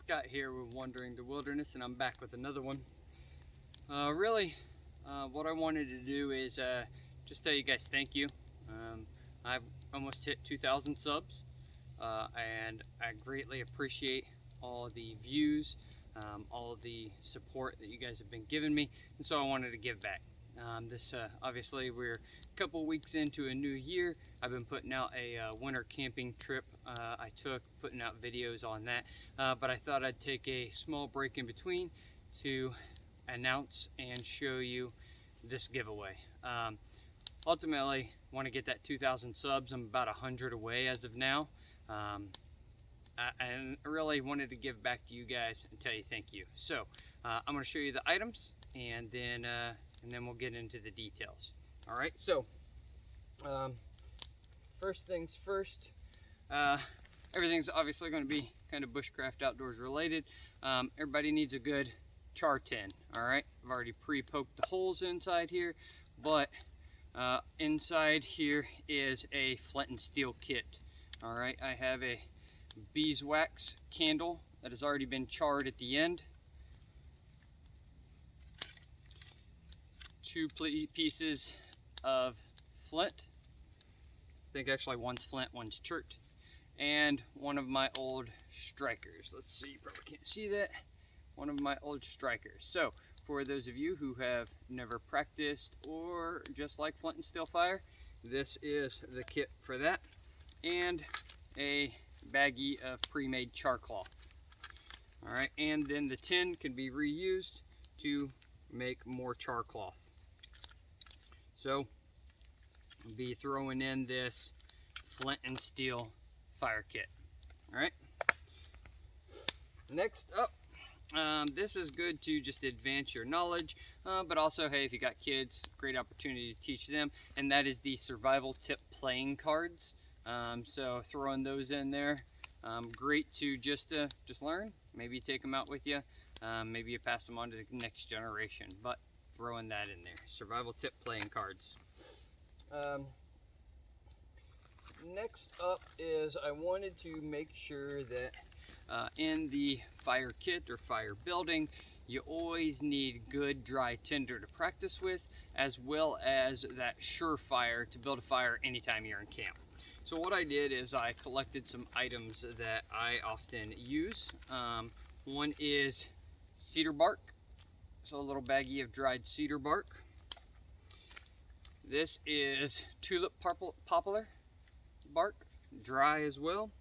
Scott here with Wandering the Wilderness, and I'm back with another one. What I wanted to do is just tell you guys thank you. I've almost hit 2,000 subs, and I greatly appreciate all the views, all the support that you guys have been giving me, and so I wanted to give back. Obviously we're a couple weeks into a new year. I've been putting out a winter camping trip I took, putting out videos on that, but I thought I'd take a small break in between to announce and show you this giveaway. Ultimately, want to get that 2,000 subs. I'm about 100 away as of now, and I really wanted to give back to you guys and tell you thank you. So I'm going to show you the items, and then we'll get into the details. All right, so first things first, everything's obviously going to be kind of bushcraft outdoors related. Everybody needs a good char tin. All right, I've already pre-poked the holes inside here, but inside here is a flint and steel kit. All right, I have a beeswax candle that has already been charred at the end. 2 pieces of flint. I think actually one's flint, one's chert, and one of my old strikers. Let's see, you probably can't see that. One of my old strikers. So for those of you who have never practiced or just like flint and steel fire, this is the kit for that, and a baggie of pre-made char cloth. All right, and then the tin can be reused to make more char cloth. So I'll be throwing in this flint and steel fire kit. All right, next up, this is good to just advance your knowledge, but also, hey, if you got kids, great opportunity to teach them, and that is the survival tip playing cards. So throwing those in there, great to just learn. Maybe take them out with you, maybe you pass them on to the next generation, but throwing that in there. Survival tip playing cards. Next up is I wanted to make sure that in the fire kit or fire building, you always need good dry tinder to practice with, as well as that surefire to build a fire anytime you're in camp. So what I did is I collected some items that I often use. One is cedar bark. So a little baggie of dried cedar bark. This is tulip poplar bark, dry as well,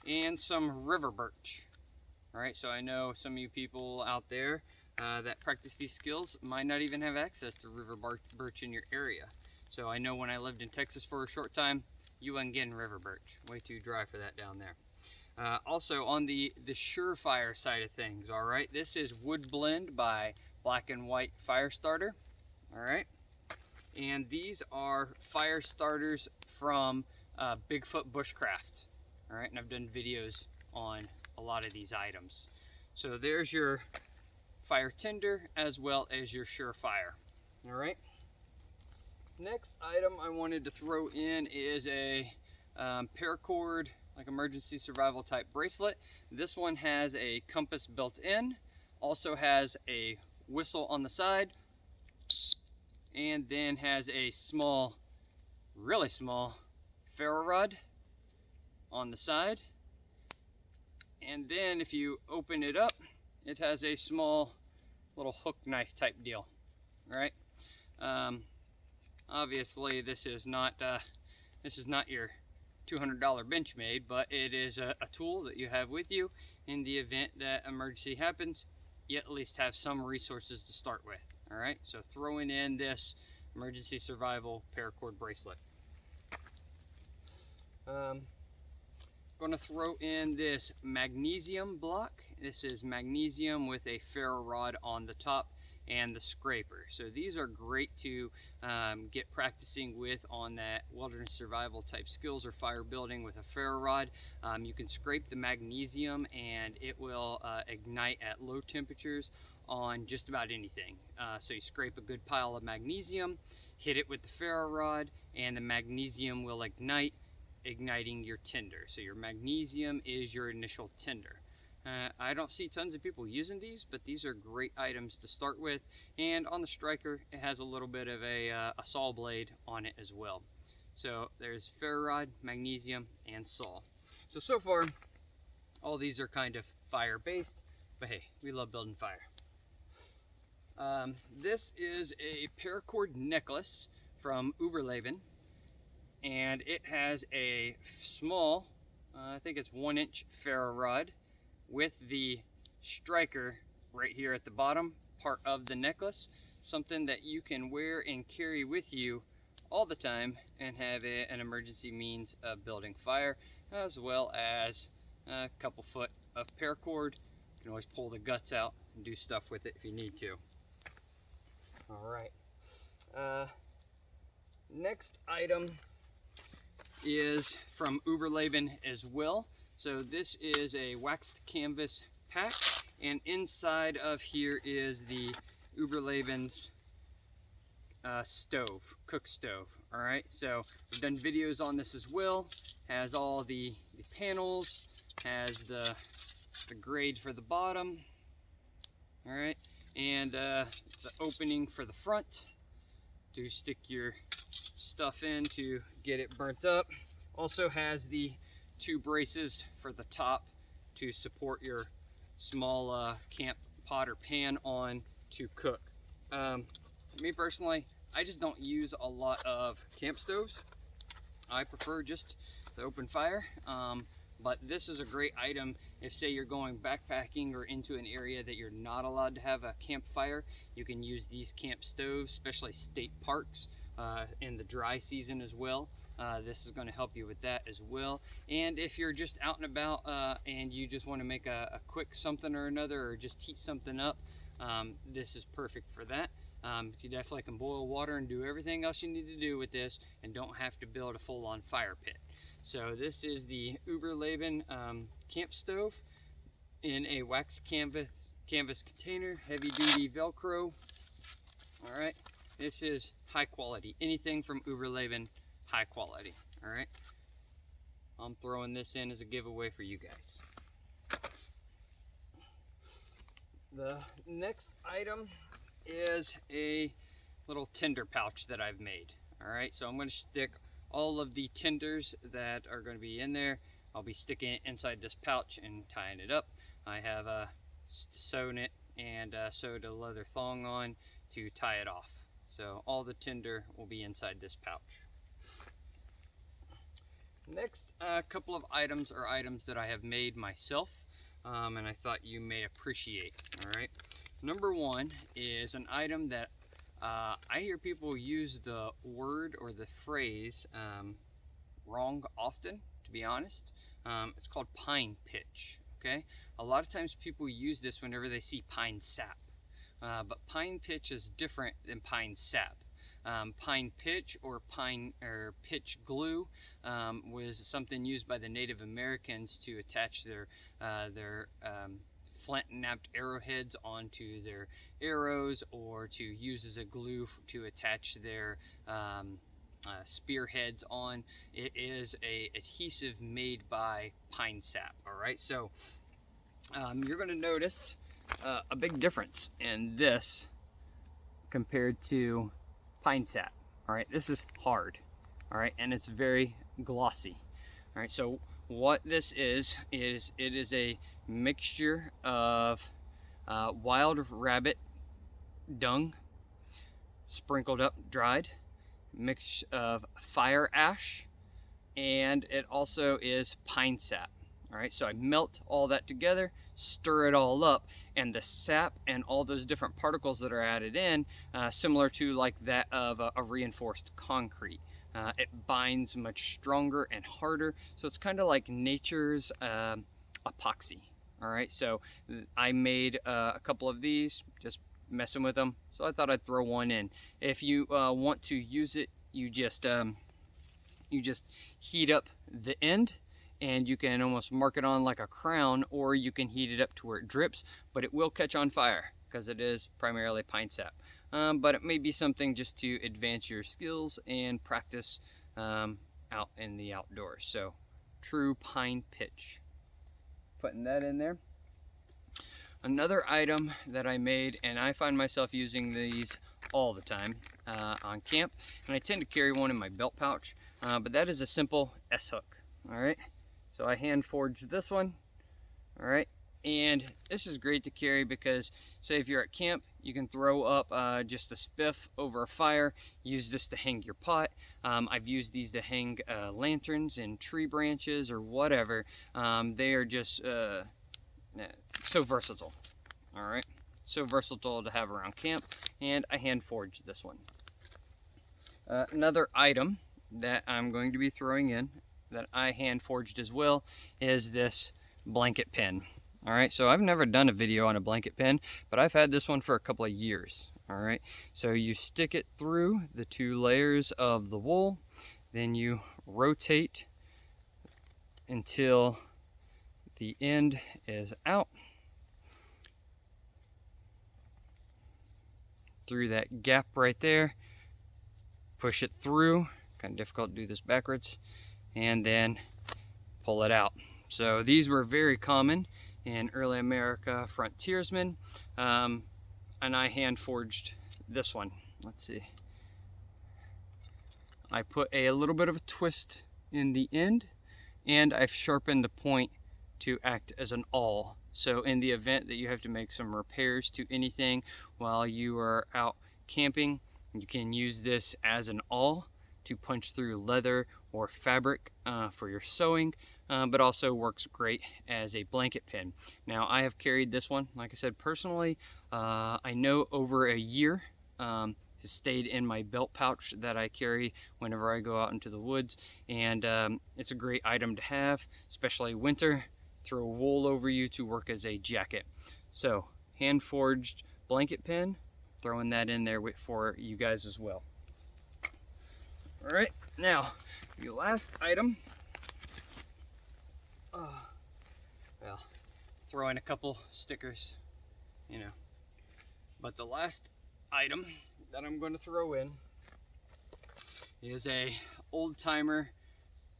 and some river birch. All right, so I know some of you people out there that practice these skills might not even have access to river birch in your area. So I know when I lived in Texas for a short time, you wasn't getting river birch. Way too dry for that down there. Also on the surefire side of things, all right, this is Wood Blend by Black and White Fire Starter. All right, and these are fire starters from Bigfoot Bushcraft. All right, and I've done videos on a lot of these items. So there's your fire tinder as well as your surefire. All right, next item I wanted to throw in is a Paracord, like emergency survival type bracelet. This one has a compass built in, also has a whistle on the side, and then has a small, really small ferro rod on the side. And then if you open it up, it has a small little hook knife type deal. All right, obviously this is not your $200 Benchmade, but it is a tool that you have with you in the event that emergency happens. You at least have some resources to start with. All right, so throwing in this emergency survival paracord bracelet. Going to throw in this magnesium block. This is magnesium with a ferro rod on the top and the scraper. So these are great to get practicing with on that wilderness survival type skills or fire building with a ferro rod. You can scrape the magnesium and it will ignite at low temperatures on just about anything. So you scrape a good pile of magnesium, hit it with the ferro rod, and the magnesium will ignite, igniting your tinder. So your magnesium is your initial tinder. I don't see tons of people using these, but these are great items to start with. And on the striker, it has a little bit of a saw blade on it as well. So there's ferro rod, magnesium, and saw. So far, all these are kind of fire based, but hey, we love building fire. This is a paracord necklace from Uberleben, and it has a small, I think it's 1-inch ferro rod with the striker right here at the bottom part of the necklace, something that you can wear and carry with you all the time and have an emergency means of building fire, as well as a couple foot of paracord. You can always pull the guts out and do stuff with it if you need to. All right. Next item is from Uberleben as well. So this is a waxed canvas pack, and inside of here is the Uberleben's stove, cook stove. All right, so we've done videos on this as well. Has all the panels, has the grade for the bottom. All right, and the opening for the front to stick your stuff in to get it burnt up. Also has the 2 braces for the top to support your small camp pot or pan on to cook. Me personally, I just don't use a lot of camp stoves. I prefer just the open fire, but this is a great item if, say, you're going backpacking or into an area that you're not allowed to have a campfire. You can use these camp stoves, especially state parks in the dry season as well. This is going to help you with that as well. And if you're just out and about and you just want to make a quick something or another, or just heat something up, this is perfect for that. You definitely can boil water and do everything else you need to do with this, and don't have to build a full-on fire pit. So this is the Uberleben camp stove in a wax canvas container, heavy-duty Velcro. All right, this is high quality. Anything from Uberleben, high quality. All right, I'm throwing this in as a giveaway for you guys. The next item is a little tinder pouch that I've made. All right, so I'm going to stick all of the tinders that are going to be in there. I'll be sticking it inside this pouch and tying it up. I have sewn it and sewed a leather thong on to tie it off. So all the tinder will be inside this pouch. Next, a couple of items are items that I have made myself, and I thought you may appreciate. All right, number one is an item that I hear people use the word or the phrase wrong often, to be honest. It's called pine pitch. Okay, a lot of times people use this whenever they see pine sap, but pine pitch is different than pine sap. Pine pitch or pitch glue was something used by the Native Americans to attach their flint napped arrowheads onto their arrows, or to use as a glue to attach their spearheads on. It is a adhesive made by pine sap. All right, so you're going to notice a big difference in this compared to pine sap. All right, this is hard. All right, and it's very glossy. All right, so what this is it is a mixture of wild rabbit dung sprinkled up, dried, mix of fire ash, and it also is pine sap. All right, so I melt all that together, stir it all up, and the sap and all those different particles that are added in, similar to like that of a reinforced concrete. It binds much stronger and harder, so it's kind of like nature's epoxy. All right, so I made a couple of these, just messing with them, so I thought I'd throw one in. If you want to use it, you just heat up the end, and you can almost mark it on like a crown, or you can heat it up to where it drips, but it will catch on fire because it is primarily pine sap. But it may be something just to advance your skills and practice out in the outdoors. So true pine pitch. Putting that in there. another item that I made, and I find myself using these all the time on camp, and I tend to carry one in my belt pouch, but that is a simple S-hook. All right, so I hand forged this one. All right, and this is great to carry because, say if you're at camp, you can throw up just a spiff over a fire, use this to hang your pot. I've used these to hang lanterns in tree branches or whatever. They are just so versatile. All right, so versatile to have around camp, and I hand forged this one. Another item that I'm going to be throwing in that I hand forged as well is this blanket pin. All right, so I've never done a video on a blanket pin, but I've had this one for a couple of years. All right, so you stick it through the 2 layers of the wool, then you rotate until the end is out through that gap right there, push it through, kind of difficult to do this backwards, and then pull it out. So these were very common in early America frontiersmen, and I hand forged this one. Let's see. I put a little bit of a twist in the end, and I've sharpened the point to act as an awl. So in the event that you have to make some repairs to anything while you are out camping, you can use this as an awl to punch through leather or fabric for your sewing, but also works great as a blanket pin. Now I have carried this one, like I said, personally, I know over a year. Has stayed in my belt pouch that I carry whenever I go out into the woods, and it's a great item to have, especially winter. Throw wool over you to work as a jacket. So hand forged blanket pin, throwing that in there for you guys as well. All right, now the last item, well, throw in a couple stickers, you know, but the last item that I'm going to throw in is a old timer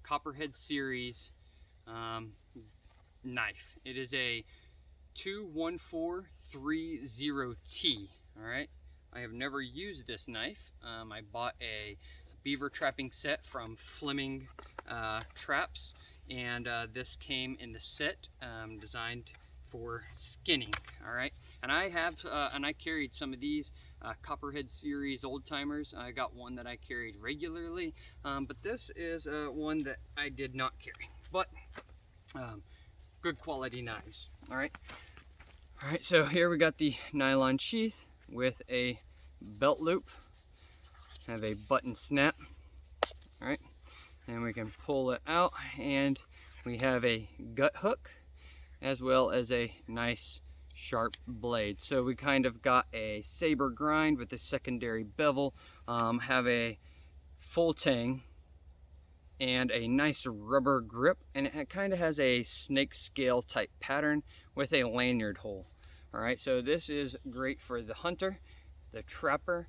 Copperhead series knife. It is a 21430T. All right, I have never used this knife. I bought a beaver trapping set from Fleming Traps, and this came in the set designed for skinning. All right, and I carried some of these Copperhead series old timers. I got one that I carried regularly, but this is one that I did not carry, but good quality knives. All right, so here we got the nylon sheath with a belt loop, have a button snap. All right, and we can pull it out, and we have a gut hook as well as a nice sharp blade. So we kind of got a saber grind with a secondary bevel, have a full tang and a nice rubber grip, and it kind of has a snake scale type pattern with a lanyard hole. All right, so this is great for the hunter, the trapper,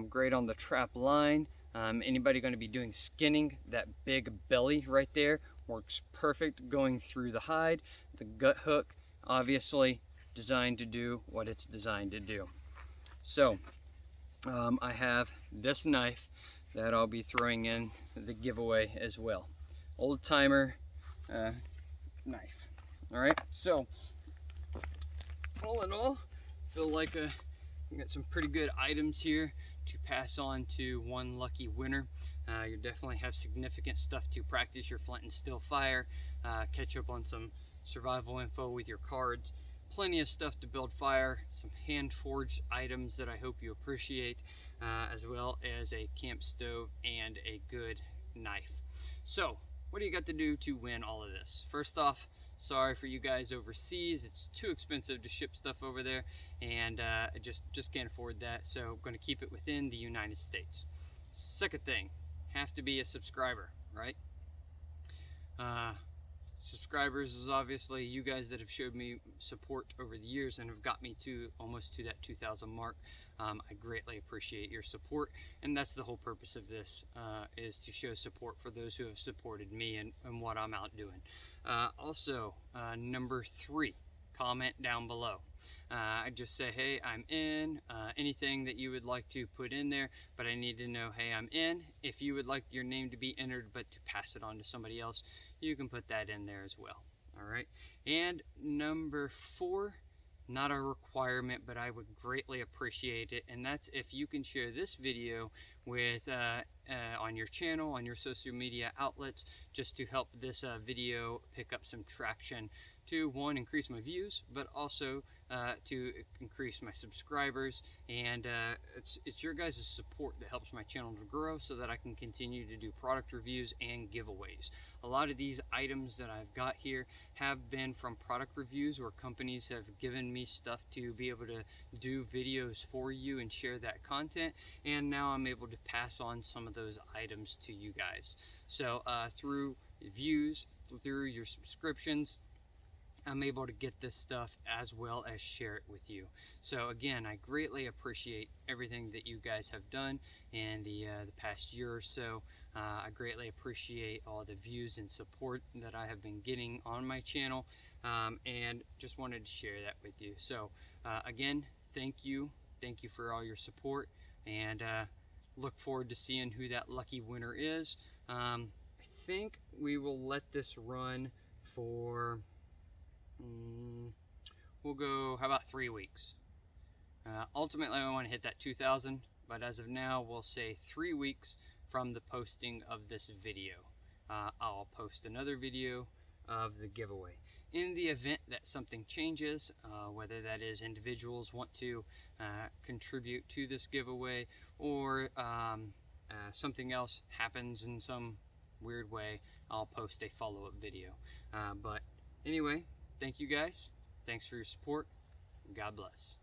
great on the trap line. Anybody going to be doing skinning, that big belly right there works perfect going through the hide. The gut hook, obviously designed to do what it's designed to do. So I have this knife that I'll be throwing in the giveaway as well. Old timer knife. All right, so all in all, feel like we got some pretty good items here to pass on to one lucky winner. You definitely have significant stuff to practice your flint and steel fire, catch up on some survival info with your cards, plenty of stuff to build fire, some hand forged items that I hope you appreciate, as well as a camp stove and a good knife. So what do you got to do to win all of this? First off, sorry for you guys overseas. It's too expensive to ship stuff over there, and I just can't afford that, so I'm going to keep it within the United States. Second thing, have to be a subscriber, right? Subscribers is obviously you guys that have showed me support over the years and have got me to almost to that 2,000 mark. I greatly appreciate your support, and that's the whole purpose of this, is to show support for those who have supported me and what I'm out doing. Also, number 3, comment down below. I just say, hey, I'm in, anything that you would like to put in there, but I need to know, hey, I'm in. If you would like your name to be entered but to pass it on to somebody else, you can put that in there as well. All right. And number 4, not a requirement, but I would greatly appreciate it, and that's if you can share this video with on your channel, on your social media outlets, just to help this video pick up some traction to, one, increase my views, but also to increase my subscribers. And it's your guys' support that helps my channel to grow, so that I can continue to do product reviews and giveaways. A lot of these items that I've got here have been from product reviews where companies have given me stuff to be able to do videos for you and share that content, and now I'm able to pass on some of those items to you guys. So through views, through your subscriptions, I'm able to get this stuff as well as share it with you. So again, I greatly appreciate everything that you guys have done in the past year or so. I greatly appreciate all the views and support that I have been getting on my channel, and just wanted to share that with you. So again, thank you for all your support, and look forward to seeing who that lucky winner is. I think we will let this run for we'll go, how about 3 weeks? Ultimately, I want to hit that 2,000, but as of now, we'll say 3 weeks from the posting of this video. I'll post another video of the giveaway. In the event that something changes, whether that is individuals want to contribute to this giveaway, or something else happens in some weird way, I'll post a follow-up video. But anyway, thank you guys. Thanks for your support. God bless.